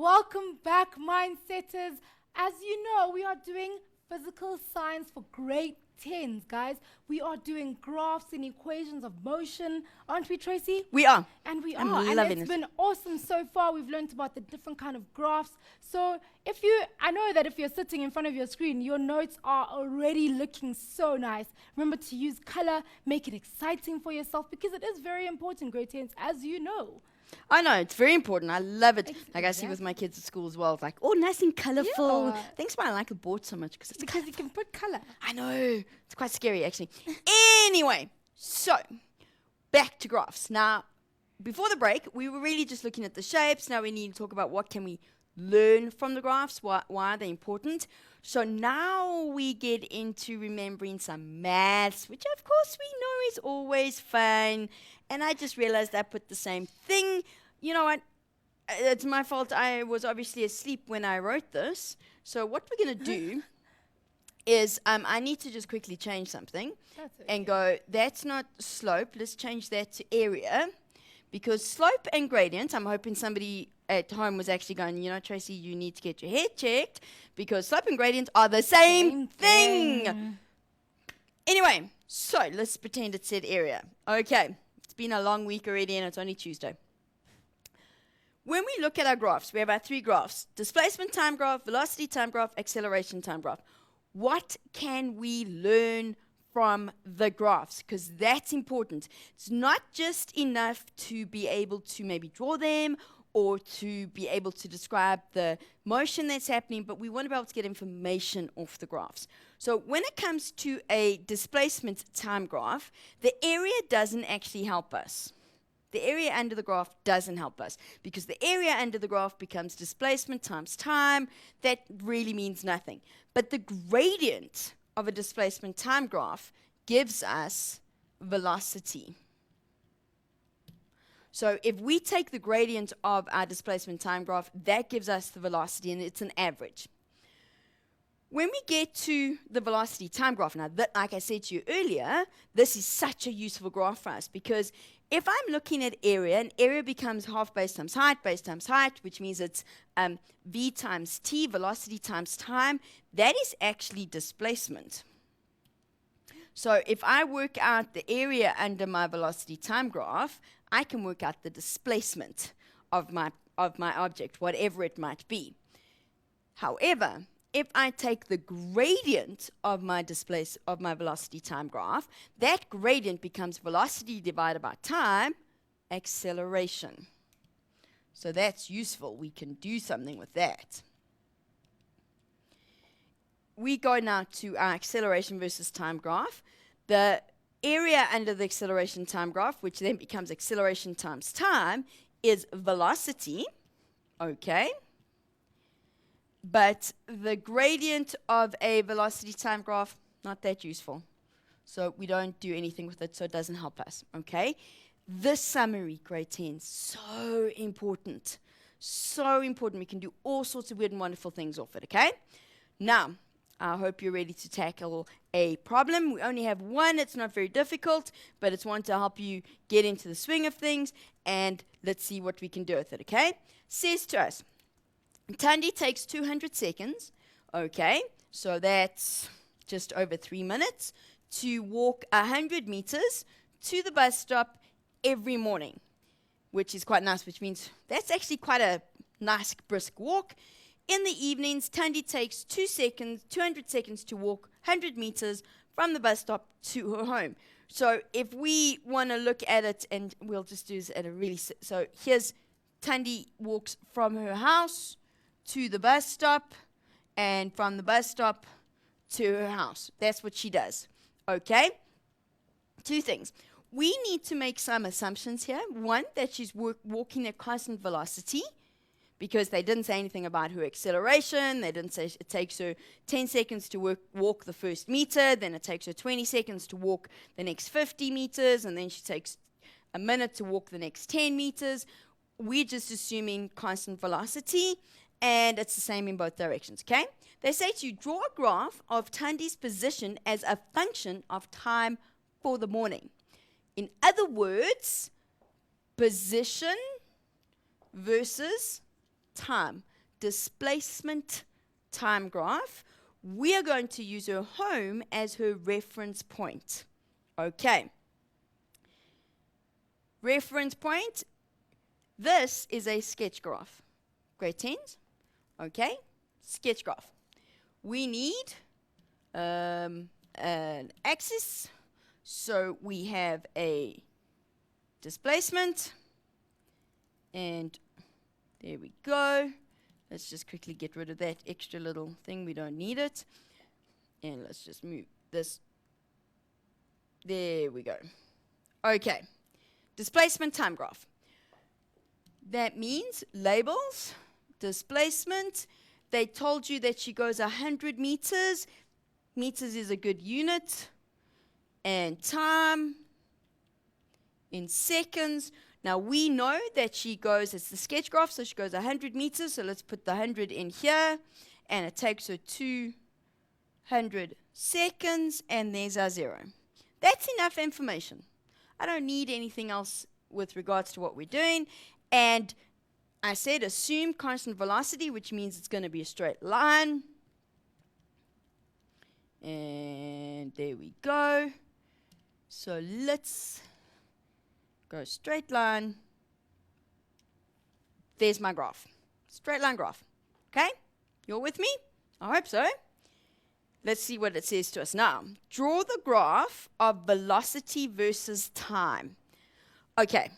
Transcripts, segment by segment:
Welcome back, Mindsetters. As you know, we are doing physical science for grade 10s, guys. We are doing graphs and equations of motion, aren't we, Tracy? We are. And we I'm are, and loving it's it. been awesome so far. We've learned about the different kind of graphs. So I know that if you're sitting in front of your screen, your notes are already looking so nice. Remember to use color, make it exciting for yourself, because it is very important, grade 10s, as you know. I know, it's very important. I love it. Like I see with Exactly. my kids at school as well. It's like, oh, nice and colorful. Yeah. Thanks why I like the board so much, because it's Because you can put color. I know. It's quite scary, actually. Anyway, so back to graphs. Now, before the break, we were really just looking at the shapes. Now we need to talk about what can we learn from the graphs, why are they important. So now we get into remembering some maths, which of course we know is always fun. And I just realized I put the same thing. You know what? It's my fault. I was obviously asleep when I wrote this. So what we're going to do is I need to just quickly change something That's okay. and go, that's not slope. Let's change that to area. Because slope and gradient, I'm hoping somebody at home was actually going, you know, Tracy, you need to get your head checked because slope and gradient are the same thing. Anyway, so let's pretend it said area. Okay, it's been a long week already and it's only Tuesday. When we look at our graphs, we have our three graphs: displacement time graph, velocity time graph, acceleration time graph. What can we learn from the graphs? Because that's important. It's not just enough to be able to maybe draw them or to be able to describe the motion that's happening, but we want to be able to get information off the graphs. So when it comes to a displacement time graph, the area doesn't actually help us. The area under the graph doesn't help us because the area under the graph becomes displacement times time. That really means nothing. But the gradient of a displacement time graph gives us velocity. So if we take the gradient of our displacement time graph, that gives us the velocity, and it's an average. When we get to the velocity time graph, now, like I said to you earlier, this is such a useful graph for us because if I'm looking at area, and area becomes half base times height, which means it's v times t, velocity times time, that is actually displacement. So if I work out the area under my velocity time graph, I can work out the displacement of my object, whatever it might be. However, if I take the gradient of my velocity time graph, that gradient becomes velocity divided by time, acceleration. So that's useful. We can do something with that. We go now to our acceleration versus time graph. The area under the acceleration time graph, which then becomes acceleration times time, is velocity. Okay. But the gradient of a velocity time graph, not that useful. So we don't do anything with it, so it doesn't help us. Okay. This summary, grade 10, so important. So important. We can do all sorts of weird and wonderful things off it. Okay. Now, I hope you're ready to tackle a problem. We only have one. It's not very difficult, but it's one to help you get into the swing of things, and let's see what we can do with it, okay? Says to us, Tandy takes 200 seconds, okay, so that's just over 3 minutes, to walk 100 meters to the bus stop every morning, which is quite nice, which means that's actually quite a nice, brisk walk. In the evenings, Tandy takes 200 seconds to walk 100 meters from the bus stop to her home. So if we want to look at it, and we'll just do this at a really, so here's Tandy walks from her house to the bus stop, and from the bus stop to her house. That's what she does. Okay? Two things. We need to make some assumptions here. One, that she's walking at constant velocity, because they didn't say anything about her acceleration. They didn't say it takes her 10 seconds to walk the first meter, then it takes her 20 seconds to walk the next 50 meters, and then she takes a minute to walk the next 10 meters. We're just assuming constant velocity, and it's the same in both directions, okay? They say to you, draw a graph of Tandy's position as a function of time for the morning. In other words, position versus time. displacement time graph, we are going to use her home as her reference point. Okay. Reference point. This is a sketch graph. Grade 10s. Okay. Sketch graph. We need an axis. So we have a displacement. And there we go. Let's just quickly get rid of that extra little thing. We don't need it. And let's just move this. There we go. Okay. Displacement time graph. That means labels, displacement. They told you that she goes 100 meters. Meters is a good unit. And time in seconds. Now we know that she goes, it's the sketch graph, so she goes 100 meters. So let's put the 100 in here. And it takes her 200 seconds. And there's our 0. That's enough information. I don't need anything else with regards to what we're doing. And I said assume constant velocity, which means it's going to be a straight line. And there we go. So let's go straight line. There's my graph. Straight line graph. Okay? You're with me? I hope so. Let's see what it says to us now. Draw the graph of velocity versus time. Okay.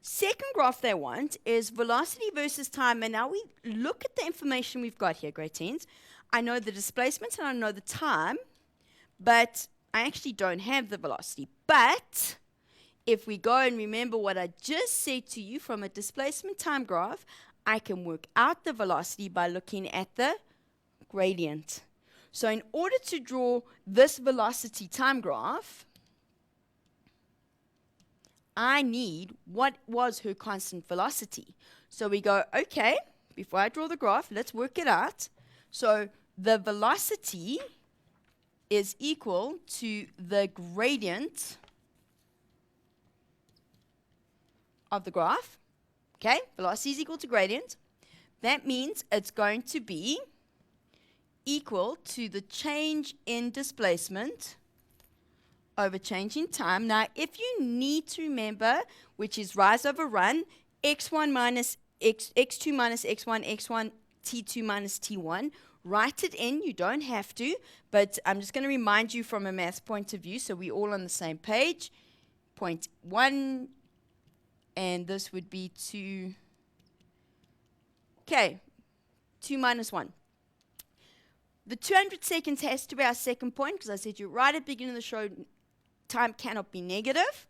Second graph they want is velocity versus time. And now we look at the information we've got here, grade 10s. I know the displacement and I know the time, but I actually don't have the velocity. But if we go and remember what I just said to you from a displacement time graph, I can work out the velocity by looking at the gradient. So in order to draw this velocity time graph, I need what was her constant velocity. So we go, okay, before I draw the graph, let's work it out. So the velocity is equal to the gradient of the graph. Okay, velocity is equal to gradient. That means it's going to be equal to the change in displacement over change in time. Now, if you need to remember, which is rise over run, x1 minus x2 minus x1, x1, t2 minus t1, write it in. You don't have to, but I'm just going to remind you from a math point of view so we're all on the same page. Point 1, and this would be 2. Okay, 2 minus 1. The 200 seconds has to be our second point because I said you right at the beginning of the show, time cannot be negative.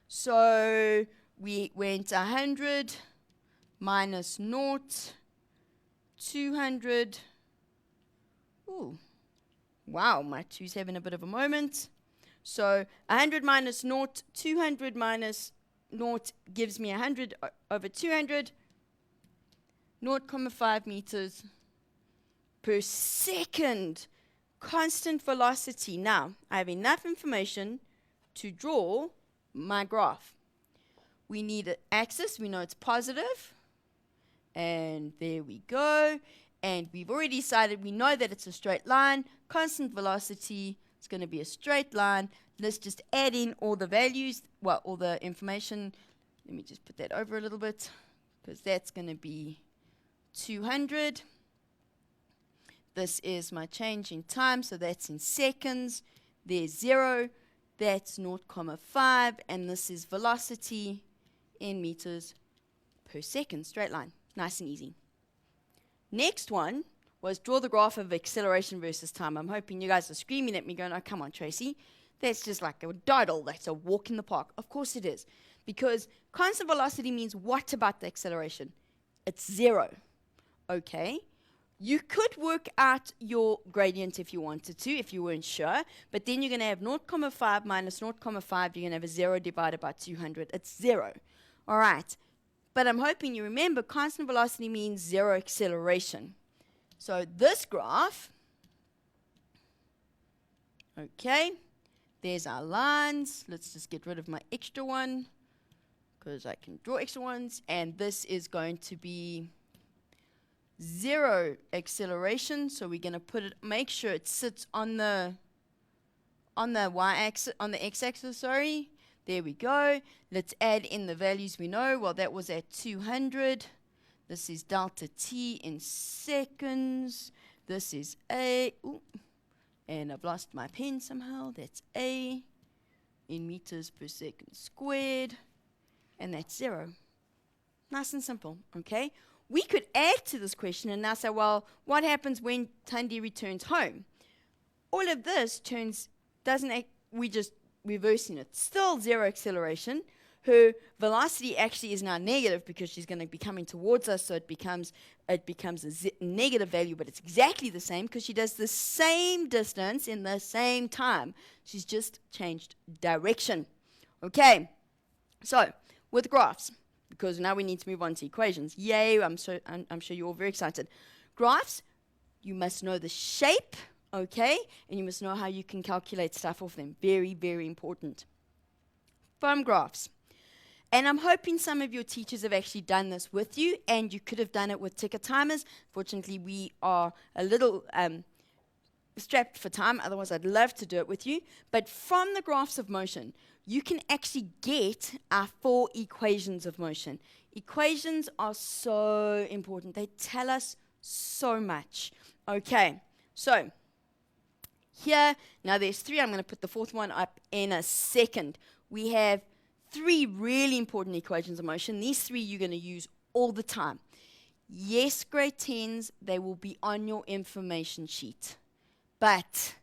So we went 100 minus 0, 200. Ooh, wow, my 2's having a bit of a moment. So 100 minus 0, 200 minus 0 gives me 100 over 200, 0.5 meters per second, constant velocity. Now, I have enough information to draw my graph. We need an axis. We know it's positive. And there we go. And we've already decided, we know that it's a straight line. Constant velocity, it's going to be a straight line. Let's just add in all the values, well, all the information. Let me just put that over a little bit, because that's going to be 200. This is my change in time, so that's in seconds. There's 0, that's 0.5, and this is velocity in meters per second, straight line. Nice and easy. Next one was draw the graph of acceleration versus time. I'm hoping you guys are screaming at me going, oh, come on, Tracy. That's just like a doddle. That's a walk in the park. Of course it is. Because constant velocity means what about the acceleration? It's 0. Okay. You could work out your gradient if you wanted to, if you weren't sure. But then you're going to have 0.5 minus 0.5. You're going to have a 0 divided by 200. It's 0. All right. But I'm hoping you remember constant velocity means 0 acceleration. So this graph, okay, there's our lines. Let's just get rid of my extra one because I can draw extra ones. And this is going to be 0 acceleration. So we're going to put it, make sure it sits on the y-axis, on the x-axis, sorry. There we go. Let's add in the values we know. Well, that was at 200. This is delta t in seconds. This is A. Ooh, and I've lost my pen somehow. That's A in meters per second squared. And that's 0. Nice and simple, okay? We could add to this question and now say, well, what happens when Thandi returns home? All of this we just reversing it. Still 0 acceleration. Her velocity actually is now negative because she's going to be coming towards us, so it becomes a negative value, but it's exactly the same because she does the same distance in the same time. She's just changed direction. Okay, so with graphs, because now we need to move on to equations. Yay, I'm sure you're all very excited. Graphs, you must know the shape, okay, and you must know how you can calculate stuff off them. Very, very important. From graphs. And I'm hoping some of your teachers have actually done this with you, and you could have done it with ticker timers. Fortunately, we are a little strapped for time, otherwise I'd love to do it with you. But from the graphs of motion, you can actually get our 4 equations of motion. Equations are so important. They tell us so much. Okay, so here, now there's 3. I'm going to put the 4th one up in a second. We have 3 really important equations of motion. These 3 you're going to use all the time. Yes, grade 10s, they will be on your information sheet. But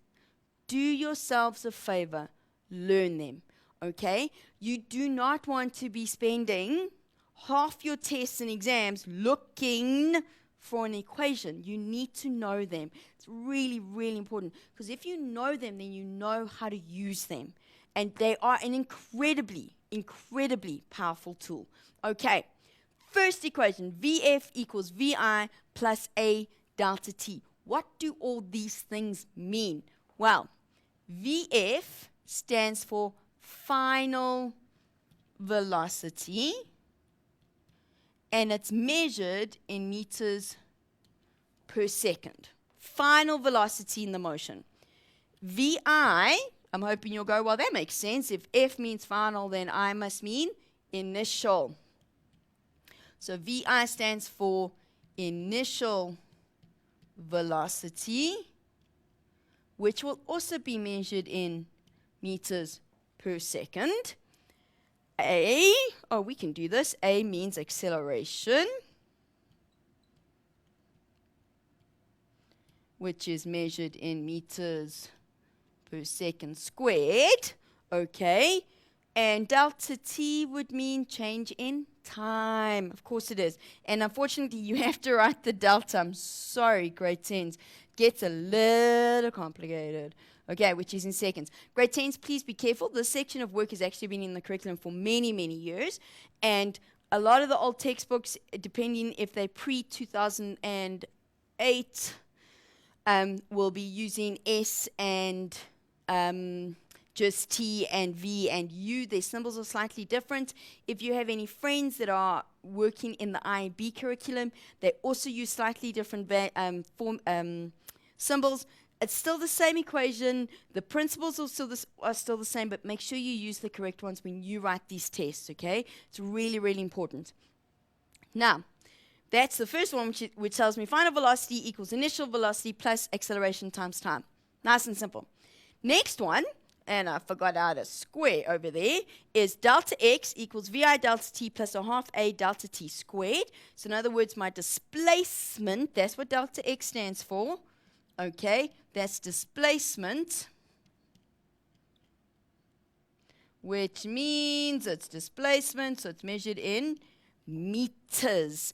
do yourselves a favor, learn them, okay? You do not want to be spending half your tests and exams looking for an equation. You need to know them. It's really, really important, because if you know them, then you know how to use them. And they are an incredibly powerful tool. Okay, first equation, VF equals VI plus A delta T. What do all these things mean? Well, VF stands for final velocity, and it's measured in meters per second. Final velocity in the motion. VI, I'm hoping you'll go, well, that makes sense. If F means final, then I must mean initial. So VI stands for initial velocity, which will also be measured in meters per second. A, oh, we can do this. A means acceleration, which is measured in meters per second squared, okay, and delta t would mean change in time. Of course it is. And unfortunately, you have to write the delta. I'm sorry, grade 10s. Gets a little complicated. Okay, which is in seconds. Grade 10s, please be careful. This section of work has actually been in the curriculum for many, many years. And a lot of the old textbooks, depending if they're pre-2008, will be using S and just T and V and U. Their symbols are slightly different. If you have any friends that are working in the IB curriculum, they also use slightly different symbols. It's still the same equation. The principles are still the same, but make sure you use the correct ones when you write these tests, okay? It's really, really important. Now, that's the first one, which tells me final velocity equals initial velocity plus acceleration times time. Nice and simple. Next one, and I forgot how to square over there, is delta x equals VI delta t plus a half A delta t squared. So in other words, my displacement, that's what delta x stands for. Okay, that's displacement, which means it's displacement, so it's measured in meters.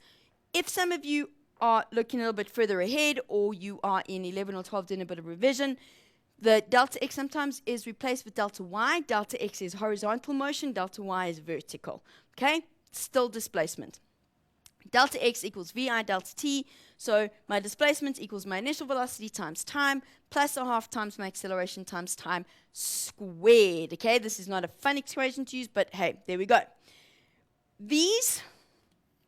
If some of you are looking a little bit further ahead, or you are in 11 or 12 doing a bit of revision, the delta x sometimes is replaced with delta y. Delta x is horizontal motion, delta y is vertical. Okay, still displacement. Delta x equals VI delta t, so my displacement equals my initial velocity times time, plus a half times my acceleration times time squared. Okay, this is not a fun equation to use, but hey, there we go. These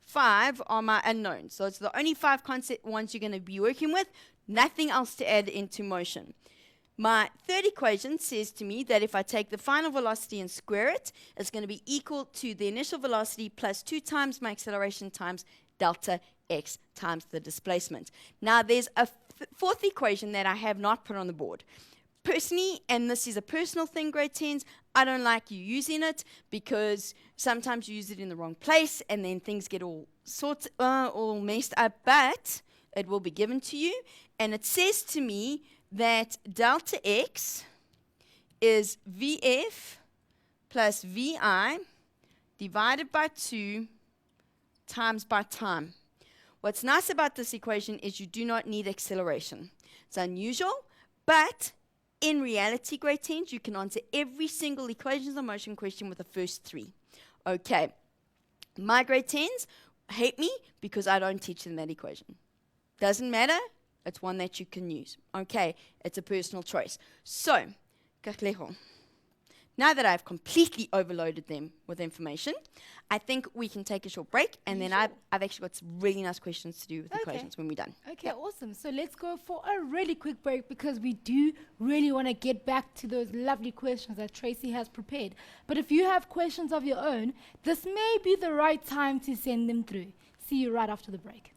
5 are my unknowns. So it's the only 5 concept ones you're going to be working with, nothing else to add into motion. My third equation says to me that if I take the final velocity and square it, it's going to be equal to the initial velocity plus 2 times my acceleration times delta x times the displacement. Now there's a fourth equation that I have not put on the board. Personally, and this is a personal thing, grade 10s, I don't like you using it because sometimes you use it in the wrong place and then things get all messed up, but it will be given to you. And it says to me that delta x is VF plus VI divided by 2 times by time. What's nice about this equation is you do not need acceleration. It's unusual, but in reality, grade 10s, you can answer every single equations of motion question with the first 3. Okay, my grade 10s hate me because I don't teach them that equation. Doesn't matter, it's one that you can use. Okay, it's a personal choice. So, Katlego, now that I've completely overloaded them with information, I think we can take a short break, and then I've actually got some really nice questions to do with equations when we're done. Okay, awesome. So let's go for a really quick break because we do really want to get back to those lovely questions that Tracy has prepared. But if you have questions of your own, this may be the right time to send them through. See you right after the break.